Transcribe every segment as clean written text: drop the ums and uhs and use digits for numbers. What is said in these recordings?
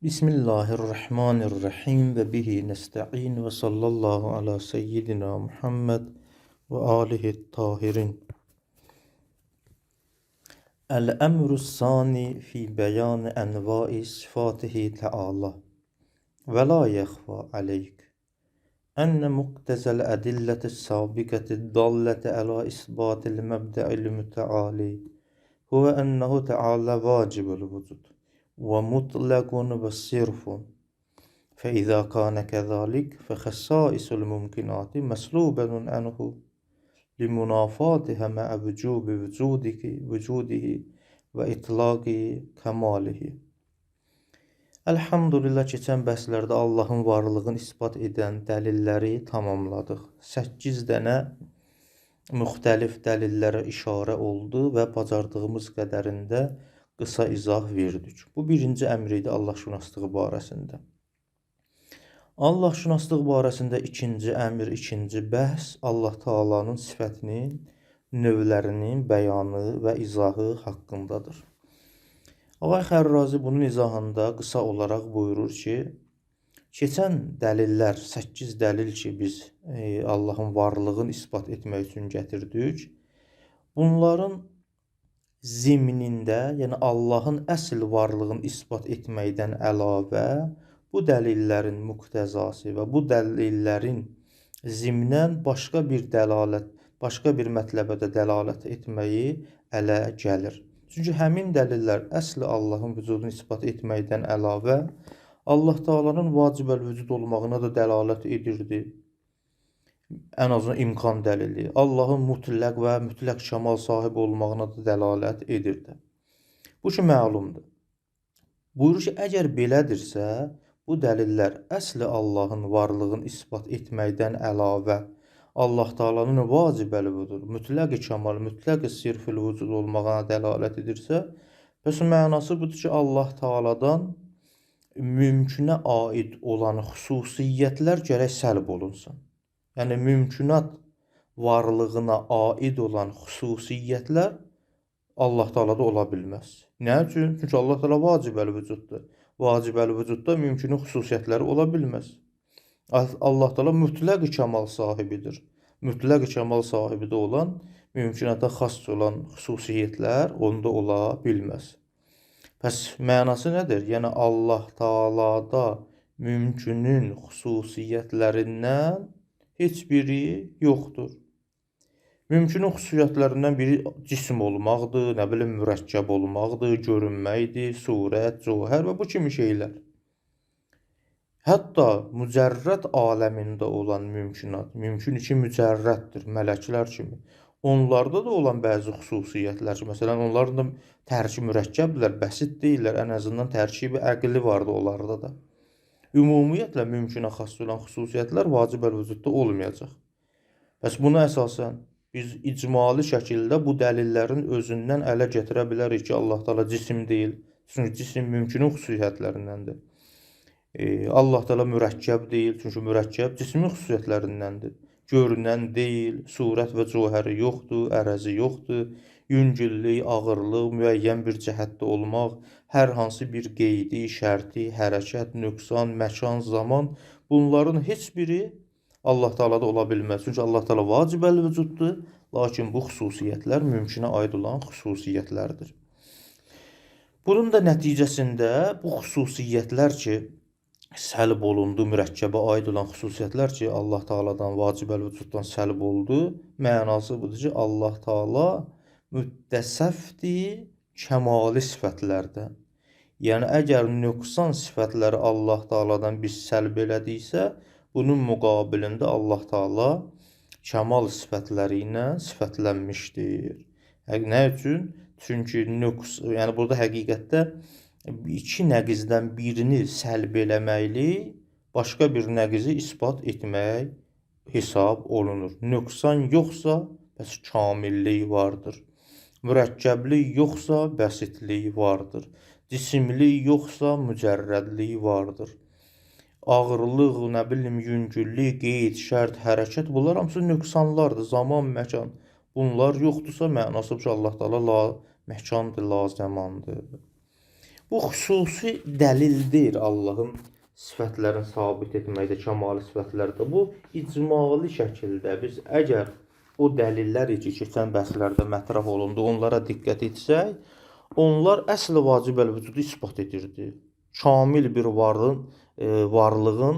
Bismillahirrahmanirrahim ve bihi nesta'in ve sallallahu ala seyyidina Muhammed ve alihi tahirin. El-emru sani fi beyan enva'i sıfatihi Teala ve la yekhfa aleyk enne muktezel edilleti sabiketi dallete ala isbatil mebde'il müteali huve ennehu Teala vacibul vücud ve mutlakun ve sirfun. فإذا كان كذلك فخصائص الممكنات مسلوبة عنه لمنافاتها مع وجوب وجوده وإطلاق كماله. Elhamdülillah, keçən bəhslərdə Allahın varlığını isbat edən dəlilləri tamamladıq. 8 dənə müxtəlif dəlillərə işarə oldu və bacardığımız qədərində qısa izah verdik. Bu birinci əmr idi Allahşünaslığı barəsində. Allahşünaslıq barəsində ikinci əmr, ikinci bəhs Allah Taala'nın sifətinin, növlərinin bəyanı və izahı haqqındadır. Ağay Xərrazi bunun izahında qısa olaraq buyurur ki, keçən dəlillər, 8 dəlil ki, biz Allahın varlığını isbat etmək üçün gətirdik, bunların zimnində, yəni Allahın əsl varlığını isbat etməkdən əlavə, bu dəlillərin müqtəzası və bu dəlillərin zimnən başqa bir mətləbə də dəlalət etməyi ələ gəlir. Çünki həmin dəlillər əsli Allahın vücudunu isbat etməkdən əlavə Allah Taala'nın vacibəl vücud olmağına da dəlalət edirdi. Ən azından imkan dəlili. Allahın mütləq və mütləq kəmal sahibi olmağına da dəlalət edirdi. Bu ki, məlumdur. Buyurur ki, əgər belədirsə, bu dəlillər əsli Allahın varlığını isbat etməkdən əlavə Allah Taala'nın vacibəl vücud, mütləq kəmal, mütləq sirfil vücud olmağına dəlalət edirsə, bəs mənası budur ki, Allah Taala'dan mümkünə aid olan xüsusiyyətlər gərək səlb olunsun. Yəni, mümkünat varlığına aid olan xüsusiyyətlər Allah Taala'da ola bilməz. Nə üçün? Çünki Allah Taala vacibəl vücuddur. Vacibəl vücudda mümkün xüsusiyyətləri ola bilməz. Allah Taala mütləq kəmal sahibidir. Mütləq kəmal sahibidə olan, mümkünata xas olan xüsusiyyətlər onda ola bilməz. Bəs mənası nədir? Yəni, Allah Taala'da mümkünün xüsusiyyətlərindən heç biri yoxdur. Mümkünün xüsusiyyətlərindən biri cism olmaqdır, mürəkkəb olmaqdır, görünməkdir, surət, cövhər və bu kimi şeylər. Hətta mücərrəd aləmində olan mümkünat, mümkün ki, mücərrəddir, mələklər kimi. Onlarda da olan bəzi xüsusiyyətlər, məsələn, onların da tərkibi mürəkkəbdirlər, bəsit deyirlər, ən azından tərkibi əqli vardı onlarda da. Ümumiyyətlə, mümkünə xas olan xüsusiyyətlər vacibəl vücudda olmayacaq. Bəs buna əsasən, biz icmali şəkildə bu dəlillərin özündən ələ gətirə bilərik ki, Allah Taala cisim deyil. Çünki cisim mümkünün xüsusiyyətlərindəndir. Allah Taala mürəkkəb deyil. Çünki mürəkkəb cismin xüsusiyyətlərindəndir. Görünən deyil, surət və cövhəri yoxdur, ərəzi yoxdur. Yüngüllük, ağırlıq, müəyyən bir cəhətdə olmaq, hər hansı bir qeydi, şərti, hərəkət, nöqsan, məkan, zaman, bunların heç biri Allah Taala'da ola bilməz. Çünki Allah Taala vacibəl vücuddur, lakin bu xüsusiyyətlər mümkünə aid olan xüsusiyyətlərdir. Bunun da nəticəsində bu xüsusiyyətlər ki, səlb olundu, mürəkkəbə aid olan xüsusiyyətlər ki, Allah Taala'dan vacibəl vücuddan səlb oldu, mənası budur ki, Allah Taala müttəsəfdir kəmali sifətlərdən. Yəni, əgər nöqsan sifətləri Allah Taala'dan biz səlb elədiksə, bunun müqabilində Allah Taala kəmal sifətləri ilə sifətlənmişdir. Nə üçün? Çünki yəni burada həqiqətdə iki nəqizdən birini səlb eləməkli, başqa bir nəqizi isbat etmək hesab olunur. Nöqsan yoxsa, bəs kamillik vardır. Mürəkkəblik yoxsa, bəsitlik vardır. Cisimlik yoxsa, mücərrədlik vardır. Ağırlıq, yüngüllük, qeyd, şərt, hərəkət, bunlar hamısı nöqsanlardır. Zaman, məkan, bunlar yoxdursa, mənası ki, Allah Taala məkandır, lazəmandır. Bu xüsusi dəlildir Allahın sifətlərini sabit etməkdə, kəmalı sifətlərdə. Bu icmali şəkildə biz əgər o dəlillər ki, keçən bəhslərdə mətraf olundu, onlara diqqət etsək, onlar əsl vacibül vücudu isbat edirdi. Kamil bir varlığın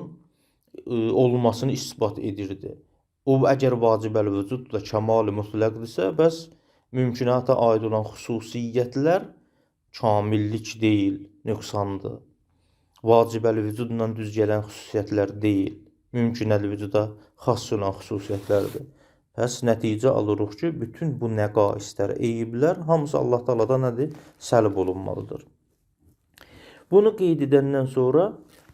olmasını isbat edirdi. O əgər vacibül vücudla kəmal-i mütləqdirsə, bəs mümkünata aid olan xüsusiyyətlər kamillik deyil, nöqsandır. Vacibəli vücudla düz gələn xüsusiyyətlər deyil, mümkünəli vücuda xas olan xüsusiyyətlərdir. Bəs nəticə alırıq ki, bütün bu nəqaislər, eyiblər hamısı Allah Taala'dan nədir? Səlb olunmalıdır. Bunu qeyd edəndən sonra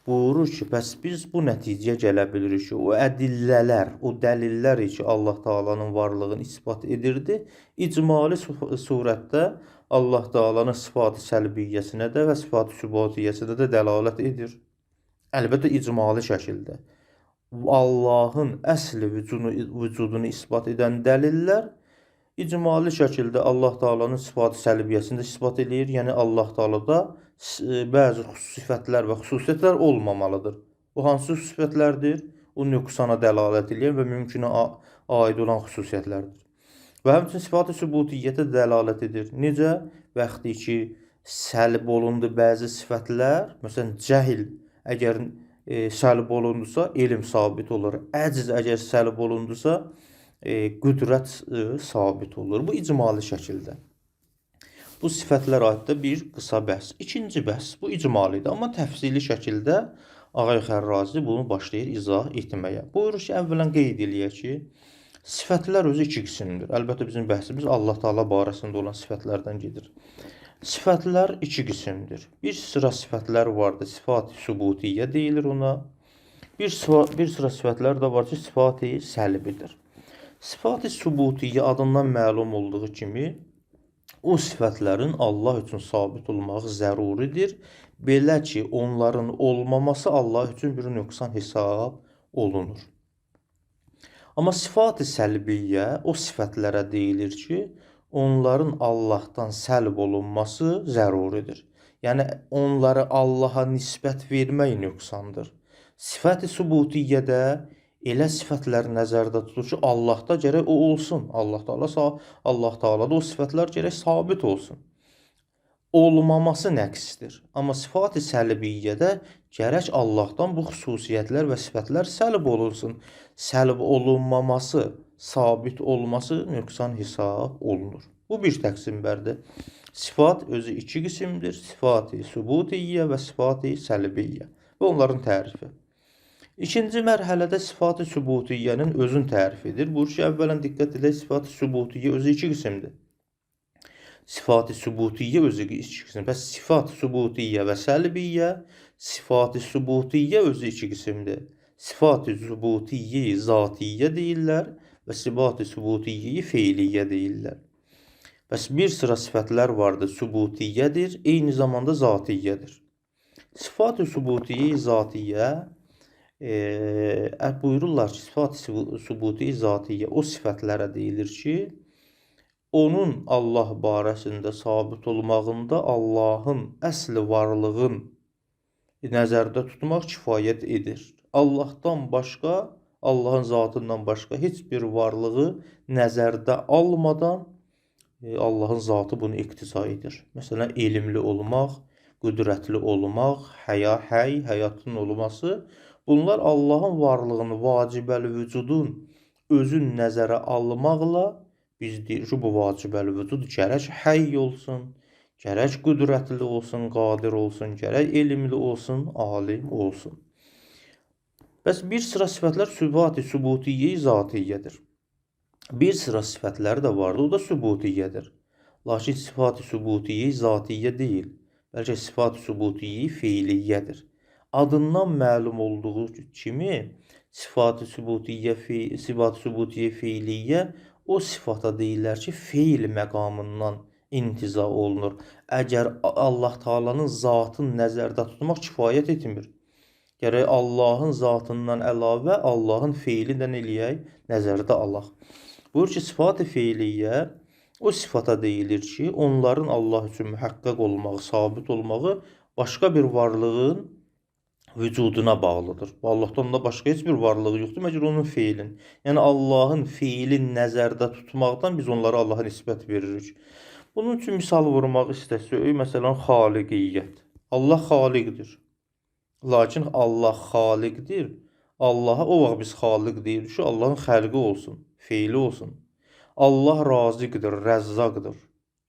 buyurur ki, bəs biz bu nəticəyə gələ bilirik ki, o ədillələr, o dəlillər ki, Allah Taala'nın varlığını isbat edirdi, icmali surətdə Allah Taala'nın sıfat-ı səlbiyyəsinə də və sıfat-ı sübutiyyəsinə də dəlalət edir. Əlbəttə icmali şəkildə. Allahın əsli vücudunu isbat edən dəlillər icmali şəkildə Allah Taala'nın sıfat-ı səlbiyyəsini də isbat edir. Yəni Allah Taala'da bəzi sifətlər və xüsusiyyətlər olmamalıdır. O hansı sifətlərdir? O nöqsana dəlalət edən və mümkünə aid olan xüsusiyyətlərdir. Və həmçinin sıfat-ı sübutiyyətə dəlalət edir. Necə? Vaxtı ki, səlb olundu bəzi sifətlər, məsələn, cəhil əgər səlb olundusa, elm sabit olur. Əcz əgər səlb olundusa, qüdrət sabit olur. Bu icmali şəkildə. Bu sifətlər aiddə bir qısa bəhs. İkinci bəhs, bu icmalidir, amma təfsili şəkildə Ağay Xərrazi bunu başlayır izah etməyə. Buyurur ki, əvvələn qeyd eləyək ki, sifətlər özü iki qismdir. Əlbəttə bizim bəhsimiz Allah Taala barəsində olan sifətlərdən gedir. Sifətlər iki qismdir. Bir sıra sifətlər vardır, sifat-ı sübutiyyə deyilir ona. Bir sıra sifətlər də var ki, sifat-ı səlbidir. Sifat-ı sübutiyyə adından məlum olduğu kimi, o sifətlərin Allah üçün sabit olmağı zəruridir. Belə ki, onların olmaması Allah üçün bir nöqsan hesab olunur. Amma sifat-ı səlbiyyə o sifətlərə deyilir ki, onların Allahdan səlb olunması zəruridir. Yəni, onları Allaha nisbət vermək nöqsandır. Sifat-ı sübutiyyədə elə sifətlər nəzərdə tutulur ki, Allahda gərək o olsun. Allah Taala'da o sifətlər gərək sabit olsun. Olmaması nəqsdir. Amma sifat-ı səlbiyyədə gərək Allahdan bu xüsusiyyətlər və sifətlər səlb olunsun. Səlb olunmaması, sabit olması nöqsan hesab olunur. Bu bir təqsimlərdir. Sifat özü iki qismdir. Sifat-ı sübutiyyə və sifat-ı səlbiyyə. Və onların tərifi. İkinci mərhələdə sifat-ı sübutiyyənin özün tərifidir. Bu ki, əvvələn diqqət edək, sifat-ı sübutiyyə özü iki qismdir. Sifat-ı sübutiyyə özü iki qismdir. Bəs sifat-ı sübutiyyə və səlbiyyə, sifat-ı sübutiyyə özü iki qismdir. Sifat-ı sübutiyyə zatiyyə deyirlər və sifat-ı sübutiyyə feiliyyə deyirlər. Bəs bir sıra sifətlər vardır, sübutiyyədir, eyni zamanda zatiyyədir. Sifat-ı sübutiyyə zatiyyə buyururlar ki, sifat-ı sübutiyyə zatiyyə o sifətlərə deyilir ki, onun Allah barəsində sabit olmağında Allahın əsli varlığın nəzərdə tutmaq kifayət edir. Allahdan başqa, Allahın zatından başqa heç bir varlığı nəzərdə almadan Allahın zatı bunu iqtisa edir. Məsələn, elmli olmaq, qüdrətli olmaq, həyatın olması, bunlar Allahın varlığını, vacibəli vücudun özün nəzərə almaqla biz deyirik ki, bu vacibəli vücud gərək həy olsun, gərək qüdrətli olsun, qadir olsun, gərək elmli olsun, alim olsun. Bəs bir sıra sifətlər sifat-ı sübutiyyə zatiyyədir. Bir sıra sifətlər də vardır, o da sübutiyyədir. Lakin sifat-ı sübutiyyə zatiyyə deyil, bəlkə sifat-ı sübutiyyə feiliyyədir. Adından məlum olduğu kimi sifat-ı sübutiyyə feiliyyə o sifata deyirlər ki, feil məqamından intiza olunur. Əgər Allah Taala'nın zatını nəzərdə tutmaq kifayət etmir. Gərək Allahın zatından əlavə Allahın feilindən eləyək, nəzərdə alaq. Buyur ki, sifat-ı feiliyyə O sifata deyilir ki, onların Allah üçün mühəqqəq olmağı, sabit olmağı başqa bir varlığın vücuduna bağlıdır. Allahdan da başqa heç bir varlığı yoxdur, məgər onun feilin. Yəni Allahın feilin nəzərdə tutmaqdan biz onlara Allaha nisbət veririk. Bunun üçün misal vurmaq istəsək, məsələn, xaliqiyyət. Allah xaliqdir. Lakin Allah xaliqdir. Allaha o vaxt biz xaliq deyirik ki, Allahın xəlqi olsun, feili olsun. Allah raziqdir, rəzzaqdır.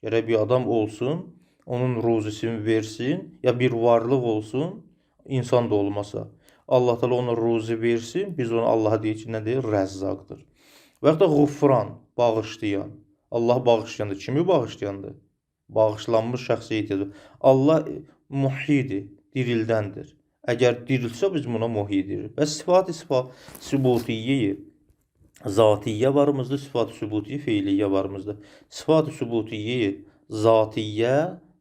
Gərək bir adam olsun, onun ruzisini versin, ya bir varlıq olsun, insan da olmasa. Allah Teala ona ruzi versin, biz ona Allaha deyək ki, nə deyir? Rəzzaqdır. Və yaxud dağufran, bağışlayan. Allah bağışlayandır. Kimi bağışlayandır? Bağışlanmış şəxsiyyətdir. Allah muhidir, dirildəndir. Əgər dirilsə biz buna muhi deyirik. Və sifat-ı sübutiyyə, zatiyyə varımızdır, sifat-ı sübutiyyə, feiliyyə varımızdır. Sifat-ı sübutiyyə, zatiyyə,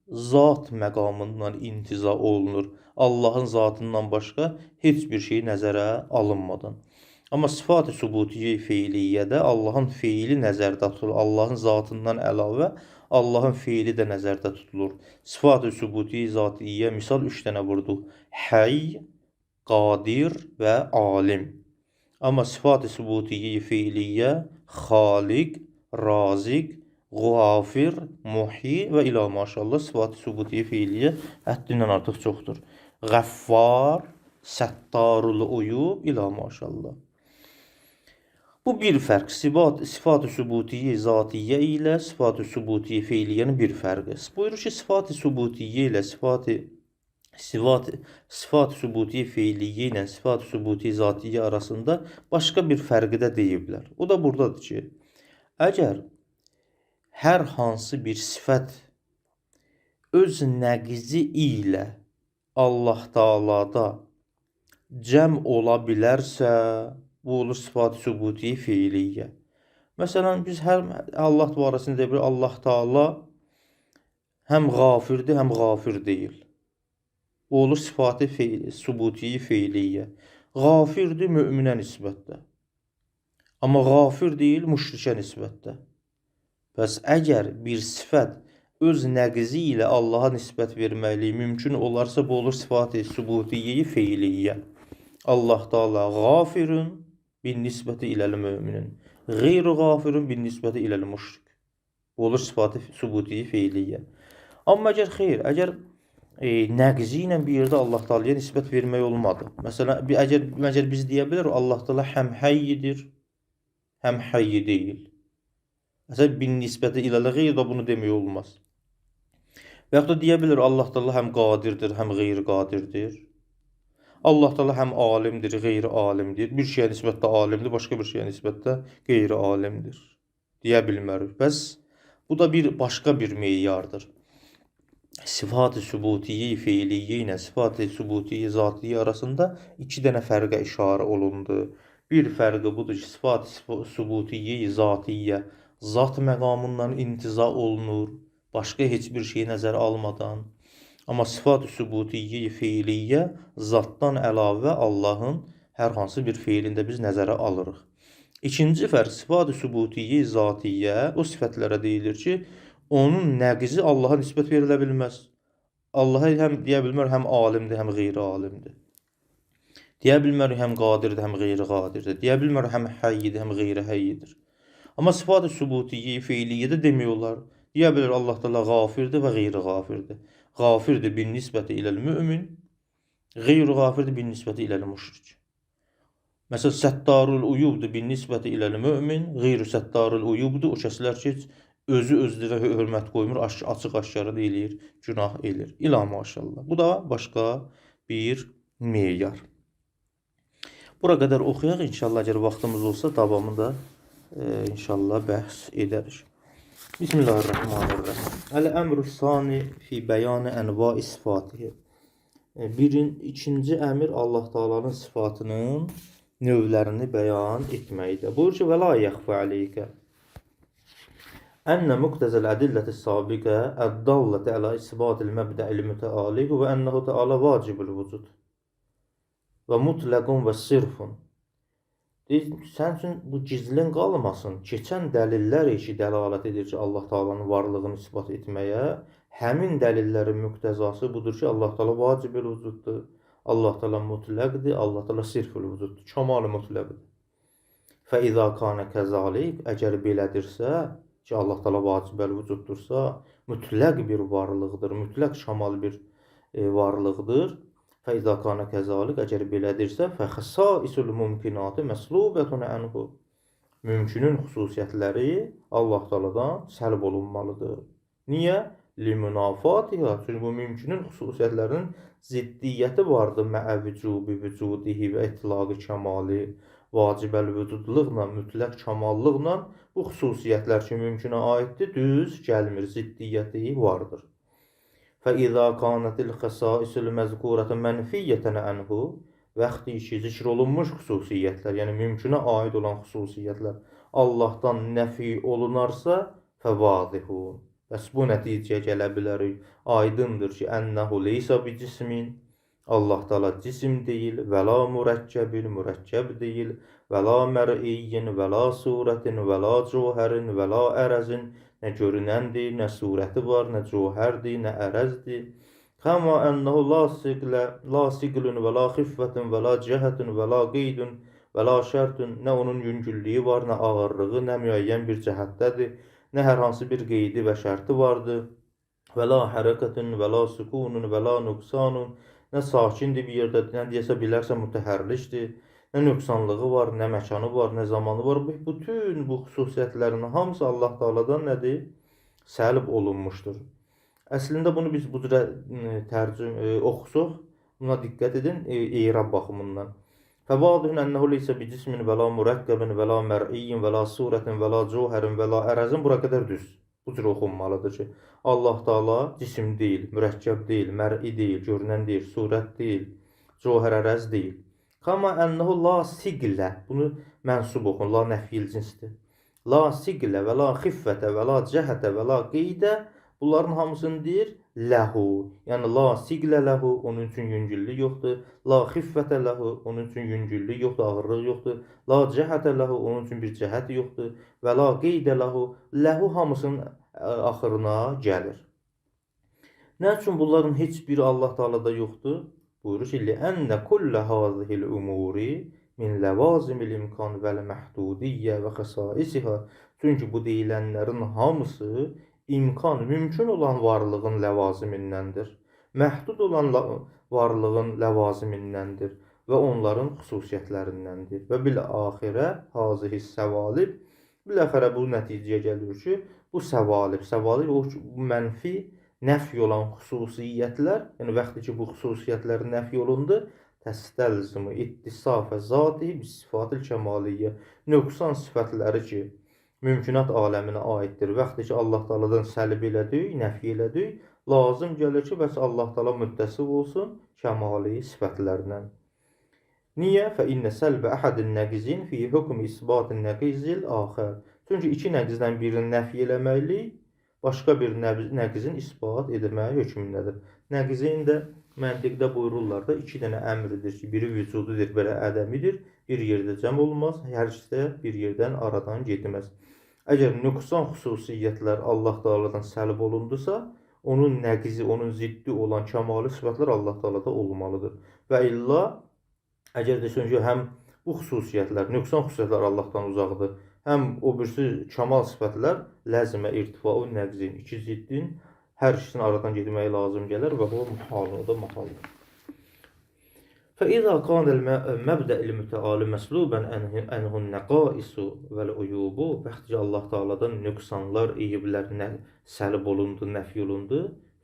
zat məqamından intiza olunur. Allahın zatından başqa heç bir şey nəzərə alınmadan. Amma sifat-ı sübutiyyə feiliyyədə Allahın feili nəzərdə tutulur. Allahın zatından əlavə Allahın feili də nəzərdə tutulur. Sifat-ı sübutiyyə zatiyyə misal 3 dənə vurduq. Həy, qadir və alim. Amma sifat-ı sübutiyyə feiliyyə xaliq, raziq,Ğafir, muhi və ilə maşallah sifat-ı sübutiyyə feiliyyə həddindən artıq çoxdur. Qəffar, səttarul uyub ilə maşallah. Bu bir fərq. Sifat-ı sübutiyyə zatiyyə ilə sifat-ı sübutiyyə feiliyyənin bir fərqi. Buyurur ki, sifat-ı sübutiyyə ilə sifat-ı sübutiyyə feiliyyə ilə sifat-ı sübutiyyə zatiyyə arasında başqa bir fərqi də deyiblər. O da buradadır ki, əgər hər hansı bir sifət öz nəqizi ilə Allah Taalada cəm ola bilərsə, bu olur sifat-ı sübutiyyə feiliyyə. Məsələn, biz hər Allah barəsində deyirik, Allah Taala həm qafirdir, həm qafir deyil. Bu olur sifat-ı sübutiyyə feiliyyə. Qafirdir möminə nisbətdə. Amma qafir deyil müşrikə nisbətdə. Bəs əgər bir sifət öz nəqizi ilə Allaha nisbət verməliyi mümkün olarsa, bu olur sifat-ı sübutiyyə feiliyyə. Allah Taala qafirun bin nisbəti iləl müminin. Qeyri qafirun bin nisbəti iləl müşrik. Bu olur sifat-ı sübutiyyə feiliyyə. Amma əgər nəqizi ilə bir yerdə Allah Taalaya nisbət vermək olmadı. Məsələn, əgər biz deyə bilərik Allah Taala həm həyyidir, həm həyyi deyil. Məsələn, bin nisbəti iləl qeyri də bunu demək olmaz. Və yaxud da deyə bilir Allah Taala həm qadirdir, həm qeyri qadirdir. Allah Taala həm alimdir, qeyri alimdir. Bir şeyə nisbətdə alimdir, başqa bir şeyə nisbətdə qeyri alimdir. Deyə bilmərik. Bəs bu da başqa bir meyardır. Sifat-ı sübutiyyə feiliyyə ilə sifat-ı sübutiyyə zatiyyə arasında 2 dənə fərqə işarə olundu. Bir fərqi budur ki, sifat-ı sübutiyyə zatiyyə zat məqamından intiza olunur, başqa heç bir şey nəzərə almadan. Amma sifat-ı sübutiyyə feiliyyə zatdan əlavə Allahın hər hansı bir feilində biz nəzərə alırıq. İkinci fərq, sifat-ı sübutiyyə zatiyyə o sifətlərə deyilir ki, onun nəqizi Allaha nisbət verilə bilməz. Allaha həm deyə bilmər, həm alimdir, həm qeyri alimdir. Deyə bilmər, həm qadirdir, həm qeyri qadirdir. Deyə bilmər, həm həyyidir, həm qeyri həyyidir. Amma sifat-ı sübutiyyə feiliyyə demək olar. Deyə bilər Allah Taala qafirdir və qeyri qafirdir. Qafirdir bin nisbəti iləl mümin, qeyri qafirdir bin nisbəti iləl müşrik. Məsələn, səttarul uyubdur bin nisbəti iləl mümin, qeyri səttarul uyubdur. O kəslər ki, özü özünə hörmət qoymur, açıq-aşkara eləyir, günah eləyir. İlə maşallah. Bu da başqa bir meyar. Bura qədər oxuyaq inşallah, əgər vaxtımız olsa davamı da inşallah bəhs edərik. Bismillahirrahmanirrahim. Əl-əmrü sani fi bəyanı ənva-i sifatihi. İkinci əmr Allah Taala'nın sıfatının növlərini bəyan etməkdir. Buyur ki, və la yəxfə aleykə ənnə muqtəzəl ədilləti sabiqə əddallətə ələ isbatil məbdə'il mütəaliq və ənəhu Teala vacibul vücud və mutlaqun və sirfun Sən üçün bu gizlin qalmasın. Keçən dəlillər ki, dəlalət edir ki, Allah Taala'nın varlığını isbat etməyə, həmin dəlillərin müqtəzası budur ki, Allah Taala vacibül vücuddur. Allah Taala mütləqdir, Allah Taala sirfül vücuddur, kamal mütləqdir. Fəizə kana kəzalik, əgər belədirsə ki, Allah Taala vacibəl vücuddursa, mütləq bir varlıqdır, mütləq kamal bir varlıqdır. Fəizə kana kəzalik, əgər belədirsə, fəxəsaisul mümkinatı məslubətun anhu. Mümkünün xüsusiyyətləri Allah Taala'dan səlb olunmalıdır. Niyə? Limunafatiha. Çünki bu mümkünün xüsusiyyətlərinin ziddiyyəti vardır. Mə'ə vücubi vücudihi və itlaqı kəmali. Vacibəl vücudluqla, mütləq kamallıqla bu xüsusiyyətlər ki, mümkünə aiddir, düz gəlmir, ziddiyyəti vardır. فَإِذَا كَانَتِ الْخَصَائِصُ الْمَذْكُورَةُ مَنْفِيَّةً عَنْهُ. Vaxtı ki, zikr olunmuş xüsusiyyətlər, yəni mümkünə aid olan xüsusiyyətlər Allahdan nəfi olunarsa, fəvadihun. Bəs bu nəticəyə gələ bilərik. Aydındır ki, ənəhu leysa bi cismin. Allah Taala cisim deyil, və la mürəkkəbil, mürəkkəb deyil, və la mər'iyyin, və la surətin, və la cəvhərin, və la ərəzin. Nə görünəndir, nə surəti var, nə cəvhərdir, nə ərəzdir. Kəma ənəhu la siqlun və la xiffətun və la cəhətun və la qeydun və la şərtun. Nə onun yüngüllüyü var, nə ağırlığı, nə müəyyən bir cəhətdədir, nə hər hansı bir qeydi və şərti vardır. Və la hərəkətun və la sükunun və la nüqsanun. Nə sakindir bir yerdə, nə deyəsə bilərsə mütəhərrikdir. Nə nöqsanlığı var, nə məkanı var, nə zamanı var. Bütün bu xüsusiyyətlərin hamısı Allah Taala'dan nədir? Səlb olunmuşdur. Əslində bunu biz bu cürə oxusuq, buna diqqət edin eyrab baxımından. Fəvadihun ənəhu leysə bi cismin və la mürəkkəbin və la mər'iyyin və la surətin və la cəvhərin və la ərəzin. Bura qədər düz. Bu cür oxunmalıdır ki, Allah Taala cisim deyil, mürəkkəb deyil, mər'i deyil, görünən deyil, surət deyil, cəvhər ərəz deyil. Kama ənəhu la siqlə. Bunu mənsub oxun, la nəfil cinsdir. La siqlə və la xiffətə və la cəhətə və la qeydə. Bunların hamısını deyir ləhu. Yəni la siqlə ləhu, onun üçün yüngüllük yoxdur. La xiffətə ləhu, onun üçün yüngüllük yoxdur, ağırlıq yoxdur. La cəhətə ləhu, onun üçün bir cəhət yoxdur. Və la qeydə ləhu, ləhu hamısının axırına gəlir. Nə üçün bunların heç biri Allah Taala'da yoxdur? Buyurur ki, لِأَنَّ كُلَّ هَذِهِ الْأُمُورِ مِنْ لَوَازِمِ الْإِمْكَانِ وَالْمَحْدُودِيَّ وَخَصَائِصِهَا. Çünki bu deyilənlərin hamısı imkan, mümkün olan varlığın ləvazimindəndir. Məhdud olan varlığın ləvazimindəndir və onların xüsusiyyətlərindəndir. Və bil-axirə hazihi səvalib. Biləxərə bu nəticəyə gəlir ki, bu səvalib o mənfi, nəfi olan xüsusiyyətlər, yəni vaxtı ki, bu xüsusiyyətlər nəfi olundu, təstəlzimu ittisafə zati bis-sifatil kəmaliyyə. Nöqsan sifətləri ki, mümkünat aləminə aiddir. Vaxtı ki, Allah Taala'dan səlb elədik, nəfi elədik, lazım gəlir ki, bəs Allah Taala müttəsif olsun kəmali sifətlərlə. Niyə? Fə innə səlbə əhədin nəqizin fi hükm isbatin nəqizil axər. Çünki iki nəqizdən birini nəfi eləməklik, başqa bir nəqizin isbat edilməyə hökmündədir. Nəqizin də məntiqdə buyururlar da, iki dənə əmridir ki, biri vücududur, biri ədəmidir, bir yerdə cəm olmaz, hər ikisi bir yerdən aradan getməz. Əgər nöqsan xüsusiyyətlər Allah Taala'dan səlb olundusa, onun nəqizi, onun ziddi olan kəmali sifətlər Allah Taala'da olmalıdır. Və illa, əgər desən ki, həm bu xüsusiyyətlər, nöqsan xüsusiyyətlər Allahdan uzaqdır, həm o birisi kamal sifətlər ləzimə irtifau nəqzin, iki ziddin hər ikisinin aradan getməyi lazım gələr və bu muhalını da mahaldır. فإذا كان المبدأ المتعال مسلوبا عنه النقائص والعيوب. Vaxt ki Allah Taala'dan nöqsanlar, eyiblər səlb olundu, nəfi olundu,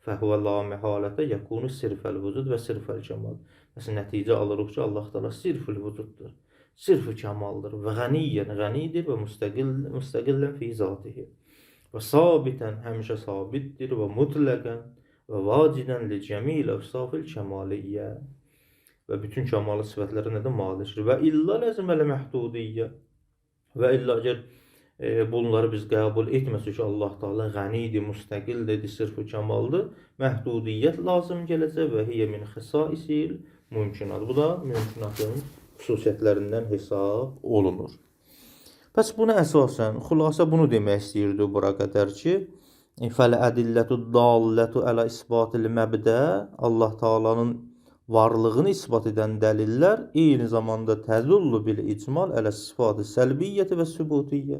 fəhvə la məhalətə yakunu sirfəl vücud və sirfəl kəmal. Məsələn, nəticə alırıq ki, Allah Taala sirfül vücuddur, sirf-i kəmaldır və qəniyyən qənidir və müstəqillən fi zatihi və sabitən həmişə sabitdir və mutləqən və vacidən li cəmil əvsafil kəmaliyyə və bütün kəmalı sifətlərə nədən malikdir və illa ləzimələ məhdudiyyə və illa əgər bunları biz qəbul etməsək ki, Allah Taala qənidir, müstəqildir, sirf-i kəmaldır, məhdudiyyət lazım gələcək və hiyyə min xisaisil mümkünat. Bu da mümkünatın xüsusiyyətlərindən hesab olunur. Bəs buna əsasən, xülasə bunu demək istəyirdi bura qədər ki, fəl-ədillətu dallətu ələ isbatil məbdə, Allah Taalanın varlığını isbat edən dəlillər eyni zamanda tədullu bil icmal ələ sifat-ı səlbiyyəti və sübutiyyə.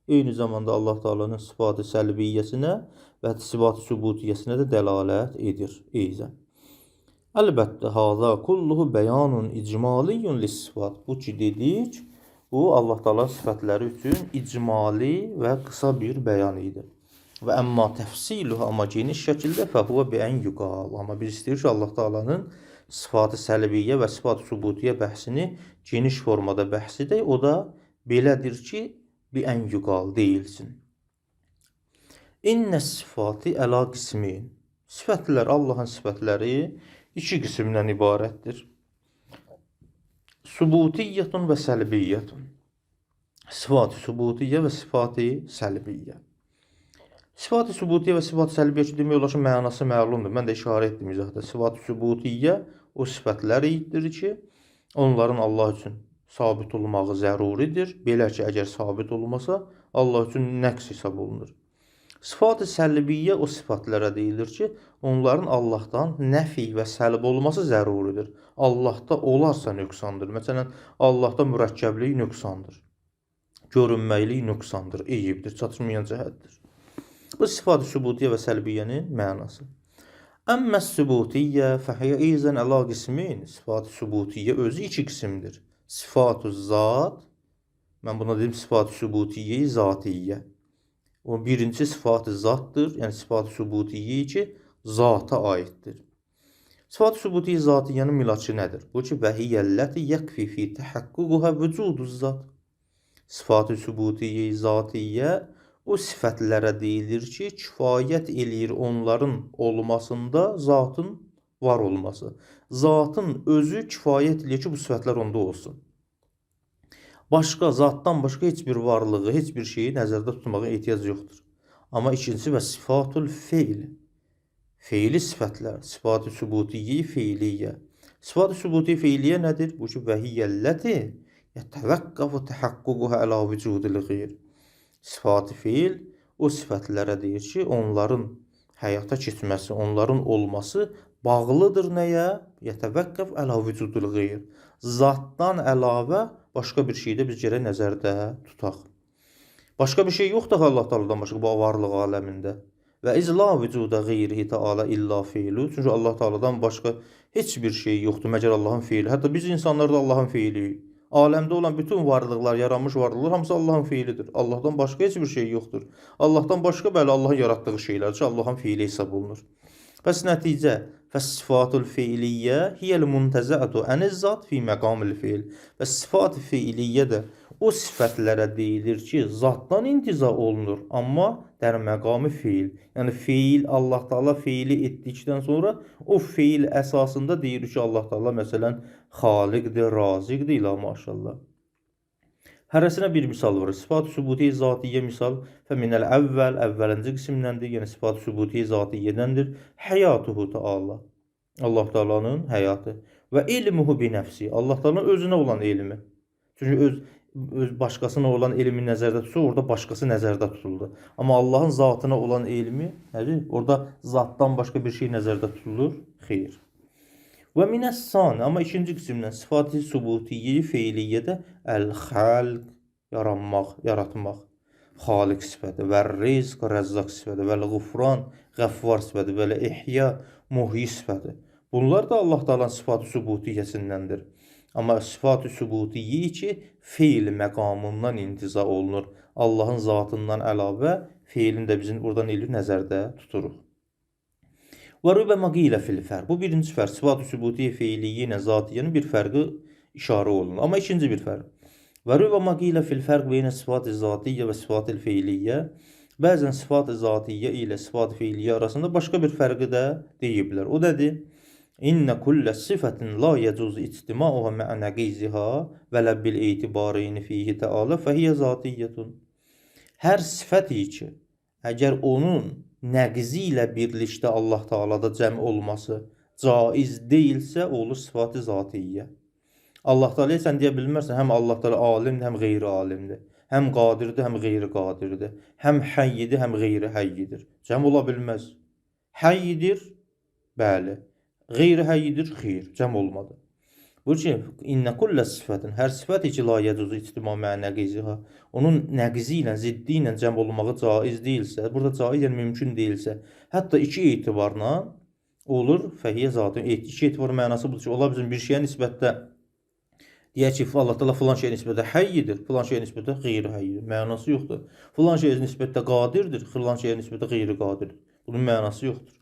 Eyni zamanda Allah Taalanın sifat-ı səlbiyyəsinə və sifat-ı sübutiyyəsinə də dəlalət edir. Eyzən. Əlbəttə, haza kulluhu bəyanun icmaliyyun lis-sifat. Bu ki dedik, bu Allah Taala sifətləri üçün icmali və qısa bir bəyan idi. Və əmma təfsiluhu, amma geniş şəkildə fəhvə bi ən yuqal. Amma biz istəyirik ki, Allah Taala'nın sıfatı səlbiyyə və sıfatı sübutiyyə bəhsini geniş formada bəhs edək. O da belədir ki, bi ən yuqal deyilsin. İnnə sifati əla qismin. Sifətlər, Allahın sifətləri iki qismdən ibarətdir. Subutiyyətun və səlbiyyətun. Sıfat-ı subutiyyə və sıfat-ı səlbiyyə. Sıfat-ı subutiyyə və sıfat-ı səlbiyyə ki, demək olar ki, mənası məlumdur. Mən də işarə etdim izahda. Sıfat-ı subutiyyə o sifətlər iddir ki, onların Allah üçün sabit olmağı zəruridir. Belə ki, əgər sabit olmasa, Allah üçün nəqs hesab olunur. Sıfat-ı səlbiyyə o sifatlərə deyilir ki, onların Allahdan nəfi və səlb olması zəruridir. Allahda olarsa nöqsandır. Məsələn, Allahda mürəkkəblik nöqsandır. Görünməklik nöqsandır, eyibdir, çatışmayan cəhətdir. Bu sıfat-ı sübutiyyə və səlbiyyənin mənası. Əmmə sübutiyyə fəhiyyə izən əla qismin. Sıfat-ı sübutiyyə özü iki qismdir. Sıfat-ı zat, mən buna dedim sıfat-ı sübutiyyə-i zatiyyə. O birinci sıfat-ı zatdır, yəni sıfat-ı sübutiyyə ki, zata aiddir. Sıfat-ı sübutiyyə zatiyyənin milakı nədir? Bu ki, vəhiyyəlləti yəkfi fi təhəqququhə vücuduz zat. Sıfat-ı sübutiyyə zatiyyə o sifətlərə deyilir ki, kifayət eləyir onların olmasında zatın var olması. Zatın özü kifayət eləyir ki, bu sifətlər onda olsun. Başqa, zatdan başqa heç bir varlığı, heç bir şeyi nəzərdə tutmağa ehtiyac yoxdur. Amma ikincisi və sifatul feil. Feili sifətlər. Sıfat-ı sübutiyyə feiliyyə. Sıfat-ı sübutiyyə feiliyyə nədir? Bu ki, vəhiyyəlləti yətəvəqqəfu təhəqququhə əla vücudil qeyr. Sıfat-ı feil o sifətlərə deyir ki, onların həyata keçməsi, onların olması bağlıdır nəyə? Yətəvəqqəf əla vücudil qeyr. Zatdan əlavə başqa bir şeydə biz gərək nəzərdə tutaq. Başqa bir şey yoxdur Allah Taala'dan başqa bu varlıq aləmində. Və iz la vücuda qeyrihi Taala illa fiilu. Çünki Allah Taala'dan başqa heç bir şey yoxdur məgər Allahın fiili. Hətta biz insanlar da Allahın fiiliyik. Aləmdə olan bütün varlıqlar, yaranmış varlıqlar hamısı Allahın fiilidir. Allahdan başqa heç bir şey yoxdur. Allahdan başqa bəli Allahın yaratdığı şeylər ki, Allahın fiili hesab olunur. Bəs nəticə fəs-sifatul feiliyyə hiyəl muntəzəatu aniz-zat fi məqamil feil. Və sifat-ı feiliyyə də o sifətlərə deyilir ki, zatdan intiza olunur, amma dər məqamı feil. Yəni feil Allah Taala feili etdikdən sonra o feil əsasında deyir ki, Allah Taala məsələn xaliqdir, raziqdir ilə maşallah. Hərəsinə bir misal var. Sıfat-ı sübutiyyə zatiyyə misal fəminəl əvvəl, əvvəlinci qismindəndir, yəni sıfat-ı sübutiyyə zatiyyədəndir. Həyatuhu Taala, Allah Taalanın həyatı və ilmuhu bi nəfsi, Allah Taalanın özünə olan elmi. Çünki öz başqasına olan elmi nəzərdə tutsa, orada başqası nəzərdə tutuldu. Amma Allahın zatına olan elmi, nədir? Orada zatdan başqa bir şey nəzərdə tutulur? Xeyr. Və minəs-sani, amma ikinci qismdən sıfat-ı sübutiyyə feiliyyə əl-xalq, yaranmaq, yaratmaq, xaliq sifəti və rizq, rəzzaq sifəti və l-ğufran, qəffar sifəti və l-ihya, muhyi sifəti. Bunlar da Allah Taala'nın sıfat-ı sübutiyyəsindəndir. Amma sıfat-ı sübutiyyə ki, feil məqamından intiza olunur. Allahın zatından əlavə feilin də bizim buradan eləyir nəzərdə tuturuq. Və rübəmə qilə fil fərq. Bu birinci fərq. Sıfat-ı sübutiyyə feiliyyə ilə zatiyyənin bir fərqi işarə olunur. Amma ikinci bir fərq. Və rübəmə qilə fil fərq beynə sıfat-ı zatiyyə və sıfat-ı feiliyyə. Bəzən sıfat-ı zatiyyə ilə sıfat-ı feiliyyə arasında başqa bir fərqi də deyiblər. O nədir? İnnə kullə sifətin la yəcuz ictimauha mə'ə nəqiziha və ləbbil etibareyni fihi təalə fəhiyyə zatiyyətun. Hər sifəti ki, əgər onun nəqizi ilə birlikdə Allah Taala'da cəm olması caiz deyilsə, olur sıfat-ı zatiyyə. Allah Teala sən deyə bilmərsən, həm Allah Teala alimdir, həm qeyri-alimdir. Həm qadirdir, həm qeyri-qadirdir. Həm həyyidir, həm qeyri-həyyidir. Cəm ola bilməz. Həyyidir, bəli. Qeyri-həyyidir, xeyr. Cəm olmadı. Bu ki, innə kullə sifətin, hər sifət ki, la yecuzu ictima mə'ə nəqiziha, onun nəqizi ilə, ziddi ilə cəm olmağı caiz deyilsə, burada caiz yəni mümkün deyilsə, hətta iki etibarla olur, fəhiyyə zatı. İki etibar mənası budur ki, ola bizim bir şeyə nisbətdə deyək ki, Allah Teala filan şeyə nisbətdə həyyidir, filan şeyə nisbətdə qeyri-həyyidir. Mənası yoxdur. Filan şeyə nisbətdə qadirdir, filan şeyə nisbətdə qeyri-qadirdir. Bunun mənası yoxdur.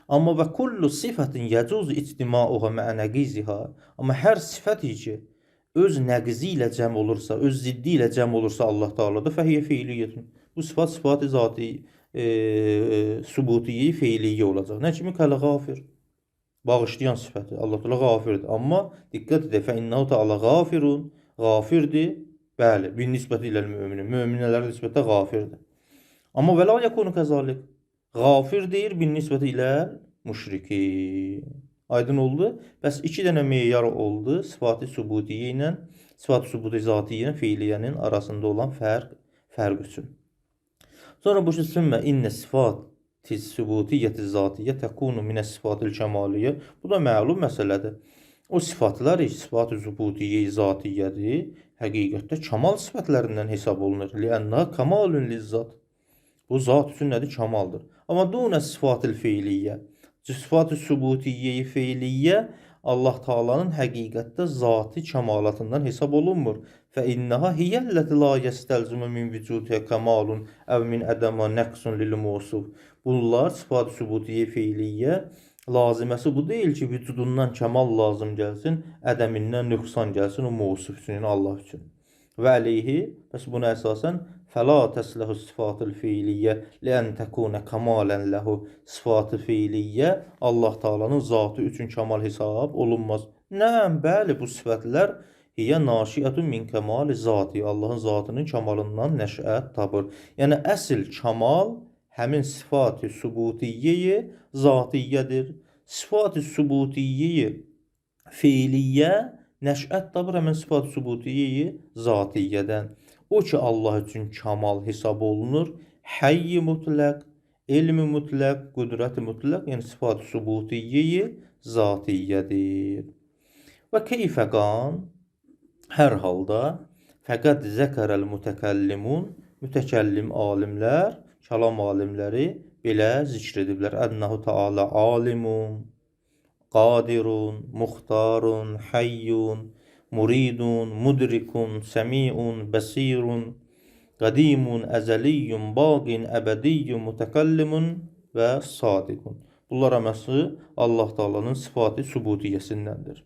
Amma və kullu sifətin yəcuz ictimauha mə'ə nəqiziha. Amma hər sifət ki, öz nəqizi ilə cəm olursa, öz ziddi ilə cəm olursa Allah Teala'da fəhiyyə feiliyyətun. Bu sifat sıfatı zati subutiyyi feiliyyə olacaq. Nə kimi kəl-gafir? Bağışlayan sifəti. Allah Teala gafirdir. Amma diqqət edək, fə innahu Teala gafirun. Gafirdir. Bəli, bir nisbəti ilə müminin. Müminələrə nisbətdə gafirdir. Amma və la yəkunu kəzalik. Gafir deyir bir nisbəti ilə müşriki. Aydın oldu. Bəs iki dənə meyar oldu. Sıfatı subutiyyə ilə, sıfatı subuti zatiyyə ilə feiliyyənin arasında olan fərq üçün. Sonra bu ki, sümmə innə sıfatı subutiyyəti zatiyyə təkunu minə sıfatı kəmaliyyə. Bu da məlum məsələdir. O sıfatlar, sıfatı subutiyyə zatiyyədir. Həqiqətdə kamal sıfatlərindən hesab olunur. Liənnə kamalun lizzat. Bu zat üçün nədir? Kamaldır. Amma dunə sıfatı feiliyyə. Sıfatı subutiyyə feiliyyə Allah Taala'nın həqiqətdə zati kamalatından hesab olunmur. Fə innəha hiyyəlləti la yestəlzimu min vücudiyə kamalun əv min ədəmə nəqsun lil musuf. Bunlar sıfatı subutiyyə feiliyyə laziməsi bu deyil ki, vücudundan kamal lazım gəlsin, ədəmindən nöqsan gəlsin o musuf üçün, yəni Allah üçün. Və əleyhi, bəs buna əsasən fəla təsləhu sıfatı feiliyyə ləən təkunə kamalən ləhu sıfatı feiliyyə Allah Taala'nın zatı üçün kamal hesab olunmaz. Nəm, bəli, bu sifətlər hiyyə naşiətun min kəmali zati. Allahın zatının kamalından nəşət tapır. Yəni, əsl kamal həmin sıfatı subutiyyə zatiyyədir. Sıfatı subutiyyə feiliyyə nəşət tapır həmin sıfatı subutiyyə zatiyyədən. O ki, Allah üçün kamal hesab olunur. Həyyi mütləq, elmi mütləq, qüdrəti mütləq, yəni sıfatı subutiyyə zatiyyədir. Və keyfə qan, hər halda fəqəd zəkərəl mütəkəllimun, mütəkəllim alimlər, kəlam alimləri belə zikr ediblər. Ənəhu Teala alimun, qadirun, muxtarun, həyyun, muridun, mudrikun, səmiun, bəsirun, qadimun, əzəliyyun, baqin, əbədiyyun, mütəkəllimun və sadiqun. Bunlar əməsi Allah Taala'nın sıfatı subutiyyəsindəndir.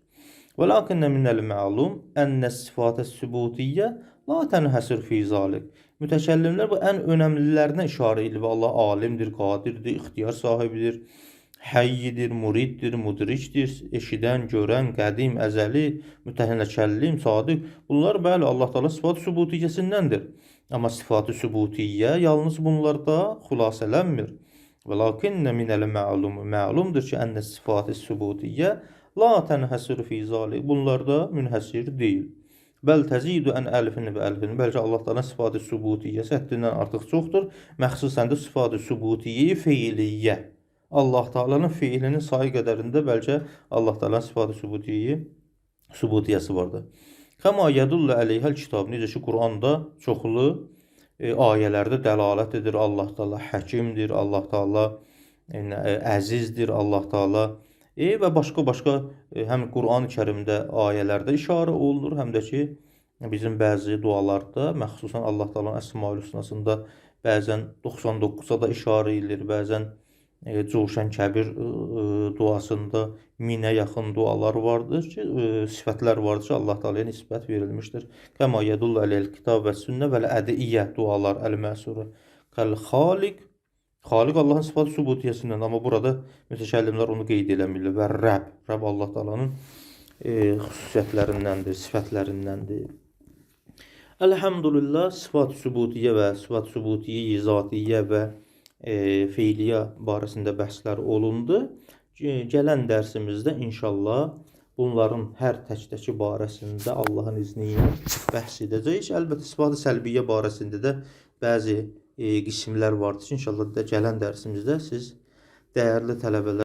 Və lakinnə minəl məlum ənə sıfatə subutiyyə la tənhəsir fi zalik. Mütəkəllimlər bu ən önəmlilərinə işarə edir. Allah alimdir, qadirdir, ixtiyar sahibidir, həyyidir, muriddir, mudrikdir, eşidən, görən, qədim, əzəli, mütəkəllim, sadiq. Bunlar bəli Allah Teala sıfatı subutiyyəsindəndir. Amma sıfatı subutiyyə yalnız bunlarda xülasələnmir. Və lakinnə minəl məlum, məlumdur ki, ənə sıfatı subutiyyə la tənhəsir fi zalik. Bunlarda münhəsir deyil. Bəl təzidu ən əlfin və əlfin. Bəlkə Allah Teala sıfatı subutiyyəsi həddindən artıq çoxdur. Məxsusən də sıfatı subutiyyə feiliyyə. Allah Teala'nın fiilinin sayı qədərində bəlkə Allah Teala'nın sıfatı subutiyyəsi vardır. Kəma yədullə əleyhəl kitab. Necə ki, Quranda çoxlu ayələrdə dəlalət edir. Allah Teala həkimdir, Allah Teala əzizdir, Allah Teala və başqa həm Quran-ı Kərimdə ayələrdə işarə olunur, həm də ki, bizim bəzi dualarda, məxsusən Allah Teala'nın Əsma-ül Hüsnasında bəzən 99-a da işarə edilir, bəzən Cuşən Kəbir duasında 1000-ə yaxın dualar vardır ki, sifətlər vardır ki, Allah Teala'ya nisbət verilmişdir. Kəma yədullu əleyhəl kitab və sünnə və ədiyyə dualar əl-məsuru kəl-xaliq. Xaliq Allahın sıfatı subutiyyəsindən, amma burada mütəkəllimlər onu qeyd eləmirlər. Və Rəbb, Rəbb Allah Teala'nın xüsusiyyətlərindəndir, sifətlərindəndir. Elhamdülillah, sıfat-ı subutiyyə və sıfat-ı subutiyyə zatiyyə və feiliyyə barəsində bəhslər olundu. Gələn dərsimizdə inşallah bunların hər tək-təki barəsində Allahın izni ilə bəhs edəcəyik. Əlbəttə, isbat səlbiyyə barəsində də bəzi qismlər vardır ki, inşallah gələn dərsimizdə siz dəyərli tələbələr